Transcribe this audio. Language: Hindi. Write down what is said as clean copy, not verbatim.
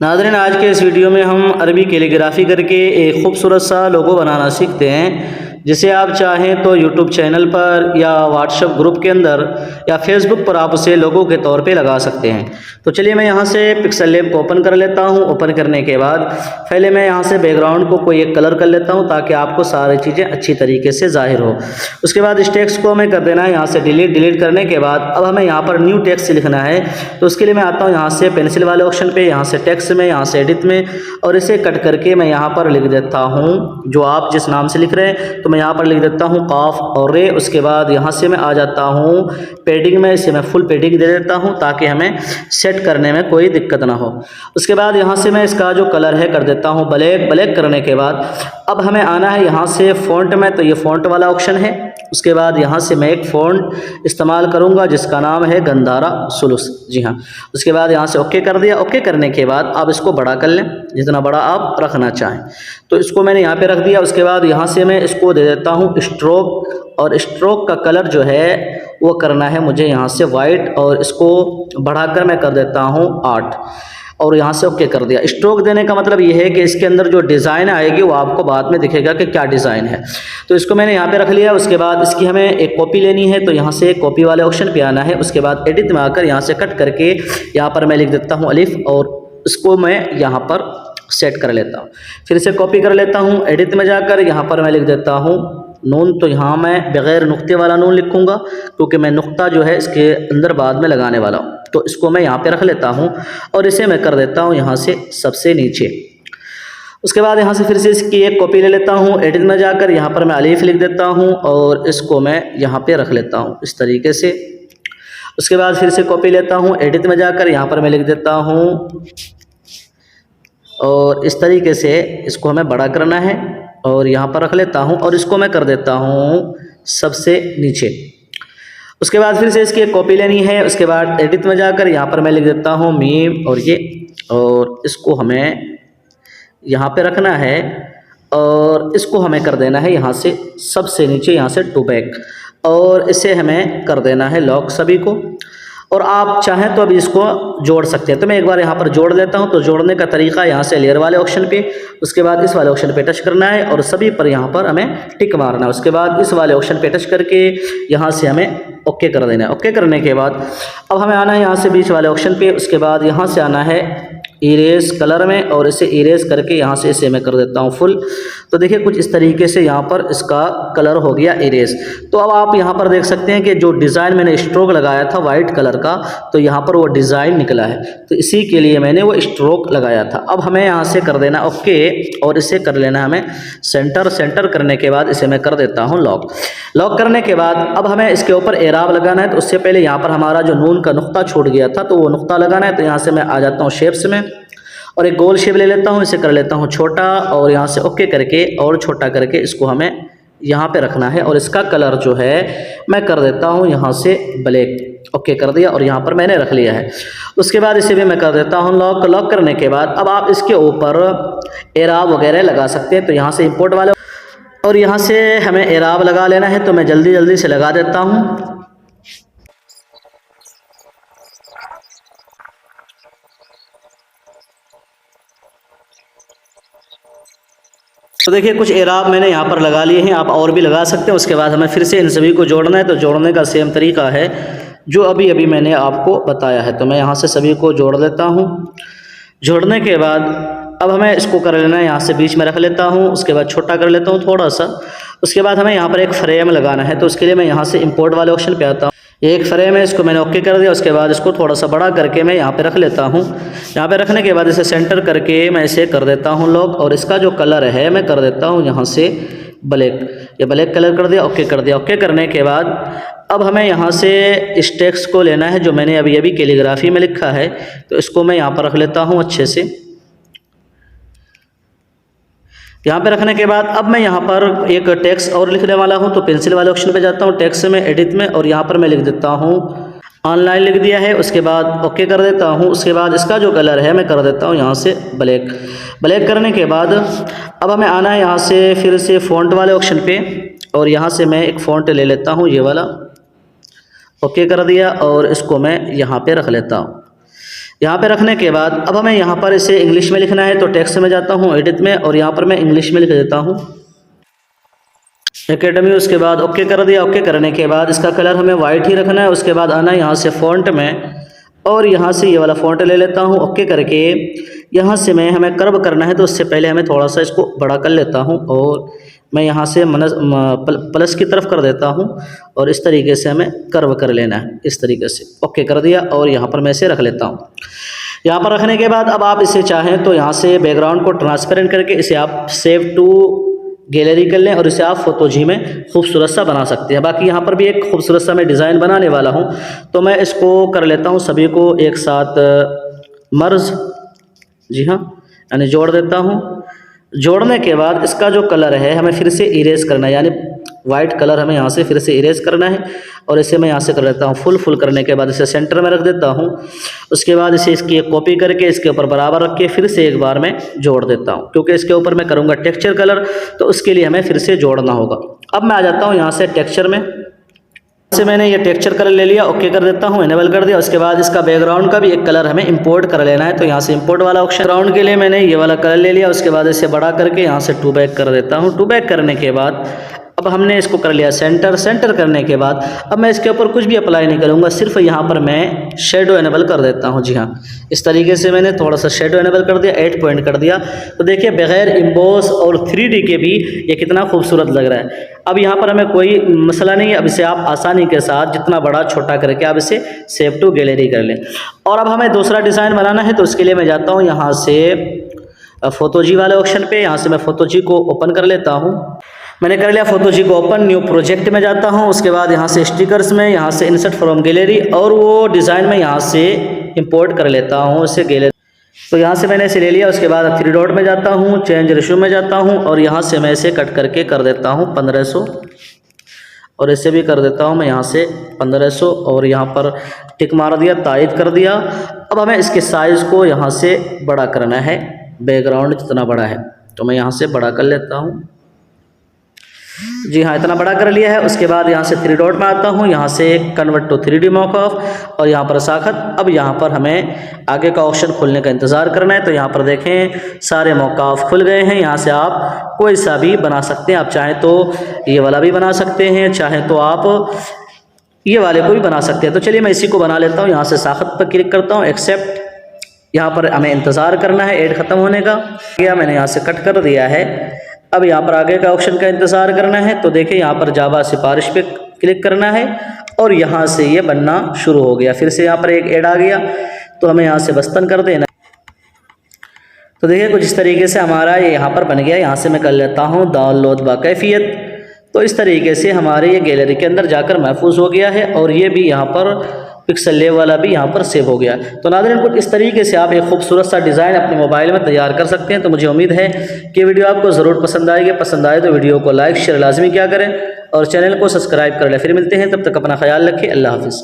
नाज़रीन, आज के इस वीडियो में हम अरबी कैलीग्राफी करके एक खूबसूरत सा लोगो बनाना सीखते हैं, जिसे आप चाहें तो यूट्यूब चैनल पर या व्हाट्सएप ग्रुप के अंदर या फेसबुक पर आप उसे लोगो के तौर पे लगा सकते हैं। तो चलिए मैं यहाँ से पिक्सल लैब को ओपन कर लेता हूँ। ओपन करने के बाद पहले मैं यहाँ से बैकग्राउंड को कोई एक कलर कर लेता हूँ ताकि आपको सारी चीज़ें अच्छी तरीके से ज़ाहिर हो। उसके बाद इस टेक्स्ट को हमें कर देना है यहाँ से डिलीट करने के बाद अब हमें यहाँ पर न्यू टेक्स्ट लिखना है। तो उसके लिए मैं आता हूँ यहाँ से पेंसिल वाले ऑप्शन पे, यहाँ से टेक्स्ट में, यहाँ से एडिट में, और इसे कट करके मैं यहाँ पर लिख देता हूँ जो आप जिस नाम से लिख रहे हैं। तो मैं यहाँ पर लिख देता हूँ काफ और रे। उसके बाद यहाँ से मैं आ जाता हूँ पेडिंग में, इसे मैं फुल पेडिंग दे देता हूँ ताकि हमें सेट करने में कोई दिक्कत ना हो। उसके बाद यहाँ से मैं इसका जो कलर है कर देता हूँ ब्लैक करने के बाद अब हमें आना है यहाँ से फ़ॉन्ट में, तो ये फ़ॉन्ट वाला ऑप्शन है। उसके बाद यहाँ से मैं एक फ़ॉन्ट इस्तेमाल करूँगा जिसका नाम है गंधारा सुलूस, जी हाँ। उसके बाद यहाँ से ओके कर दिया। ओके करने के बाद आप इसको बड़ा कर लें जितना बड़ा आप रखना चाहें। तो इसको मैंने यहाँ पे रख दिया। उसके बाद यहाँ से मैं इसको दे देता हूँ स्ट्रोक, और स्ट्रोक का कलर जो है वो करना है मुझे यहाँ से वाइट, और इसको बढ़ाकर मैं कर देता हूँ 8, और यहाँ से ओके कर दिया। स्ट्रोक देने का मतलब ये है कि इसके अंदर जो डिज़ाइन आएगी वो आपको बाद में दिखेगा कि क्या डिज़ाइन है। तो इसको मैंने यहाँ पे रख लिया। उसके बाद इसकी हमें एक कॉपी लेनी है, तो यहाँ से कॉपी वाले ऑप्शन पे आना है। उसके बाद एडिट में आकर यहाँ से कट करके यहाँ पर मैं लिख देता हूँ अलिफ, और इसको मैं यहाँ पर सेट कर लेता हूँ। फिर इसे कॉपी कर लेता हूँ, एडिट में जाकर यहाँ पर मैं लिख देता हूँ नून। तो यहाँ मैं बग़ैर नुक्ते वाला नून लिखूँगा क्योंकि मैं नुक्ता जो है इसके अंदर बाद में लगाने वाला हूँ। तो इसको मैं यहाँ पे रख लेता हूँ और इसे मैं कर देता हूँ यहाँ से सबसे नीचे। उसके बाद यहाँ से फिर से इसकी एक कॉपी ले लेता हूँ, एडिट में जाकर यहाँ पर मैं अलीफ लिख देता हूँ और इसको मैं यहाँ पे रख लेता हूँ इस तरीके से। उसके बाद फिर से कॉपी लेता हूँ, एडिट में जाकर यहाँ पर मैं लिख देता हूँ, और इस तरीके से इसको हमें बड़ा करना है और यहाँ पर रख लेता हूँ और इसको मैं कर देता हूँ सबसे नीचे। उसके बाद फिर से इसकी एक कॉपी लेनी है। उसके बाद एडिट में जाकर यहाँ पर मैं लिख देता हूँ मीम, और ये, और इसको हमें यहाँ पे रखना है और इसको हमें कर देना है यहाँ से सबसे नीचे, यहाँ से टू बैक, और इसे हमें कर देना है लॉक सभी को। और आप चाहें तो अभी इसको जोड़ सकते हैं। तो मैं एक बार यहाँ पर जोड़ लेता हूँ। तो जोड़ने का तरीका यहाँ से लेयर वाले ऑप्शन पे, उसके बाद इस वाले ऑप्शन पे टच करना है और सभी पर यहाँ पर हमें टिक मारना है। उसके बाद इस वाले ऑप्शन पे टच करके यहाँ से हमें ओके कर देना है। ओके करने के बाद अब हमें आना है यहाँ से बीच वाले ऑप्शन पे। उसके बाद यहाँ से आना है इरेज कलर में, और इसे इरेज करके यहाँ से इसे मैं कर देता हूँ फुल। तो देखिए कुछ इस तरीके से यहाँ पर इसका कलर हो गया इरेज। तो अब आप यहाँ पर देख सकते हैं कि जो डिज़ाइन मैंने स्ट्रोक लगाया था वाइट कलर का, तो यहाँ पर वो डिज़ाइन निकला है, तो इसी के लिए मैंने वो स्ट्रोक लगाया था। अब हमें यहाँ से कर देना ओके, और इसे कर लेना हमें सेंटर करने के बाद इसे मैं कर देता हूँ लॉक करने के बाद अब हमें इसके ऊपर एराब लगाना है। तो उससे पहले यहाँ पर हमारा जो नून का नुक्ता छूट गया था तो वो नुक्ता लगाना है। तो यहाँ से मैं आ जाता हूँ शेप्स में और एक गोल शेप ले लेता हूँ, इसे कर लेता हूँ छोटा, और यहाँ से ओके करके और छोटा करके इसको हमें यहाँ पे रखना है। और इसका कलर जो है मैं कर देता हूँ यहाँ से ब्लैक। ओके कर दिया और यहाँ पर मैंने रख लिया है। उसके बाद इसे भी मैं कर देता हूँ लॉक करने के बाद अब आप इसके ऊपर एराब वगैरह लगा सकते हैं। तो यहाँ से इंपोर्ट वाले, और यहाँ से हमें एराब लगा लेना है। तो मैं जल्दी से लगा देता हूँ। तो देखिए कुछ एराब मैंने यहाँ पर लगा लिए हैं, आप और भी लगा सकते हैं। उसके बाद हमें फिर से इन सभी को जोड़ना है। तो जोड़ने का सेम तरीका है जो अभी मैंने आपको बताया है। तो मैं यहाँ से सभी को जोड़ देता हूँ। जोड़ने के बाद अब हमें इसको कर लेना है, यहाँ से बीच में रख लेता हूँ। उसके बाद छोटा कर लेता हूँ थोड़ा सा। उसके बाद हमें यहाँ पर एक फ्रेम लगाना है। तो उसके लिए मैं यहाँ से इंपोर्ट वाले ऑप्शन पे आता हूँ। ये एक फ्रेम है, इसको मैंने ओके कर दिया। उसके बाद इसको थोड़ा सा बड़ा करके मैं यहाँ पे रख लेता हूँ। यहाँ पे रखने के बाद इसे सेंटर करके मैं इसे कर देता हूँ लॉक, और इसका जो कलर है मैं कर देता हूँ यहाँ से ब्लैक। ये ब्लैक कलर कर दिया, ओके कर दिया। ओके करने के बाद अब हमें यहाँ से इस टेक्स्ट को लेना है जो मैंने अभी कैलीग्राफी में लिखा है। तो इसको मैं यहाँ पर रख लेता हूँ अच्छे से। यहाँ पे रखने के बाद अब मैं यहाँ पर एक टेक्स्ट और लिखने वाला हूँ। तो पेंसिल वाले ऑप्शन पे जाता हूँ, टेक्स्ट में, एडिट में, और यहाँ पर मैं लिख देता हूँ ऑनलाइन लिख दिया है। उसके बाद ओके कर देता हूँ। उसके बाद इसका जो कलर है मैं कर देता हूँ यहाँ से ब्लैक करने के बाद अब हमें आना है यहाँ से फिर से फ़ॉन्ट वाले ऑप्शन पे, और यहाँ से मैं एक फ़ॉन्ट ले लेता हूँ ये वाला। ओके कर दिया और इसको मैं यहाँ पे रख लेता हूँ। यहाँ पे रखने के बाद अब हमें यहाँ पर इसे इंग्लिश में लिखना है, तो टेक्स्ट में जाता हूँ एडिट में और यहाँ पर मैं इंग्लिश में लिख देता हूँ एकेडमी। उसके बाद ओके कर दिया। ओके करने के बाद इसका कलर हमें वाइट ही रखना है। उसके बाद आना यहाँ से फ़ॉन्ट में और यहाँ से ये वाला फ़ॉन्ट ले लेता हूँ। ओके करके यहाँ से हमें कर्व करना है, तो उससे पहले हमें थोड़ा सा इसको बड़ा कर लेता हूँ और मैं यहाँ से प्लस की तरफ कर देता हूँ और इस तरीके से हमें कर्व कर लेना है, इस तरीके से। ओके कर दिया और यहाँ पर मैं इसे रख लेता हूँ। यहाँ पर रखने के बाद अब आप इसे चाहें तो यहाँ से बैकग्राउंड को ट्रांसपेरेंट करके इसे आप सेव टू गैलरी कर लें और इसे आप फोटोजी में खूबसूरत सा बना सकते हैं। बाकी यहाँ पर भी एक खूबसूरत सा मैं डिज़ाइन बनाने वाला हूँ, तो मैं इसको कर लेता हूँ सभी को एक साथ मर्ज, जी हाँ, यानी जोड़ देता हूँ। जोड़ने के बाद इसका जो कलर है हमें फिर से इरेज करना है, यानी वाइट कलर हमें यहाँ से फिर से इरेज करना है और इसे मैं यहाँ से कर लेता हूँ फुल करने के बाद इसे सेंटर में रख देता हूँ। उसके बाद इसे इसकी एक कॉपी करके इसके ऊपर बराबर रख के फिर से एक बार मैं जोड़ देता हूँ, क्योंकि इसके ऊपर मैं करूँगा टेक्सचर कलर, तो उसके लिए हमें फिर से जोड़ना होगा। अब मैं आ जाता हूँ यहाँ से टेक्सचर में, से मैंने ये टेक्सचर कलर ले लिया। ओके कर देता हूँ, इनेबल कर दिया। उसके बाद इसका बैकग्राउंड का भी एक कलर हमें इंपोर्ट कर लेना है, तो यहाँ से इंपोर्ट वाला ऑप्शन, बैकग्राउंड के लिए मैंने ये वाला कलर ले लिया। उसके बाद इसे बड़ा करके यहाँ से 2 बैक कर देता हूँ। 2 बैक करने के बाद अब हमने इसको कर लिया सेंटर करने के बाद अब मैं इसके ऊपर कुछ भी अप्लाई नहीं करूँगा, सिर्फ यहाँ पर मैं शेडो इनेबल कर देता हूँ। जी हाँ, इस तरीके से मैंने थोड़ा सा शेडो इनेबल कर दिया, 8 पॉइंट कर दिया। तो देखिए बगैर इम्बोस और 3D के भी ये कितना खूबसूरत लग रहा है। अब यहाँ पर हमें कोई मसला नहीं है, अब इसे आप आसानी के साथ जितना बड़ा छोटा करके आप इसे सेव टू गैलरी कर लें। और अब हमें दूसरा डिज़ाइन बनाना है, तो उसके लिए मैं जाता हूँ यहाँ से फोटोजी वाले ऑप्शन पे। यहाँ से मैं फोटोजी को ओपन कर लेता हूँ। मैंने कर लिया फोटोजी को ओपन, न्यू प्रोजेक्ट में जाता हूँ। उसके बाद यहाँ से स्टिकर्स में यहाँ से इंसर्ट फ्रॉम गैलरी और वो डिज़ाइन में यहाँ से इंपोर्ट कर लेता हूँ इसे गैलरी। तो यहाँ से मैंने इसे ले लिया। उसके बाद 3 डॉट में जाता हूँ, चेंज रेशियो में जाता हूँ और यहाँ से मैं इसे कट करके कर देता हूँ 1500 और इसे भी कर देता हूँ मैं यहाँ से 1500 और यहाँ पर टिक मार दिया, तायद कर दिया। अब हमें इसके साइज़ को यहाँ से बड़ा करना है, बैकग्राउंड जितना बड़ा है तो मैं यहाँ से बड़ा कर लेता हूँ। जी हाँ, इतना बड़ा कर लिया है। उसके बाद यहाँ से 3 डॉट में आता हूँ, यहाँ से कन्वर्ट टू 3D मॉकअप और यहाँ पर साखत। अब यहाँ पर हमें आगे का ऑप्शन खुलने का इंतज़ार करना है, तो यहाँ पर देखें सारे मॉकअप खुल गए हैं। यहाँ से आप कोई सा भी बना सकते हैं, आप चाहें तो ये वाला भी बना सकते हैं, चाहें तो आप ये वाले को भी बना सकते हैं। तो चलिए मैं इसी को बना लेता हूँ। यहाँ से साखत पर क्लिक करता हूँ, एक्सेप्ट। यहाँ पर हमें इंतज़ार करना है ऐड ख़त्म होने का। मैंने यहाँ से कट कर दिया है। अब यहाँ पर आगे का ऑप्शन का इंतज़ार करना है, तो देखिए यहाँ पर जावा सिफारिश पे क्लिक करना है और यहाँ से ये बनना शुरू हो गया। फिर से यहाँ पर एक ऐड आ गया, तो हमें यहाँ से बस्तन कर देना। तो देखिए कुछ इस तरीके से हमारा ये यहाँ पर बन गया। यहाँ से मैं कर लेता हूँ डाउनलोड बाकैफियत। तो इस तरीके से हमारे ये गैलरी के अंदर जाकर महफूज हो गया है और ये भी यहाँ पर पिक्सल लेव वाला भी यहाँ पर सेव हो गया। तो नाज़रीन कुछ इस तरीके से आप एक खूबसूरत सा डिज़ाइन अपने मोबाइल में तैयार कर सकते हैं। तो मुझे उम्मीद है कि वीडियो आपको ज़रूर पसंद आएगी। पसंद आए तो वीडियो को लाइक शेयर लाजमी क्या करें और चैनल को सब्सक्राइब कर लें। फिर मिलते हैं, तब तक अपना ख्याल रखें। अल्लाह हाफ़िज़।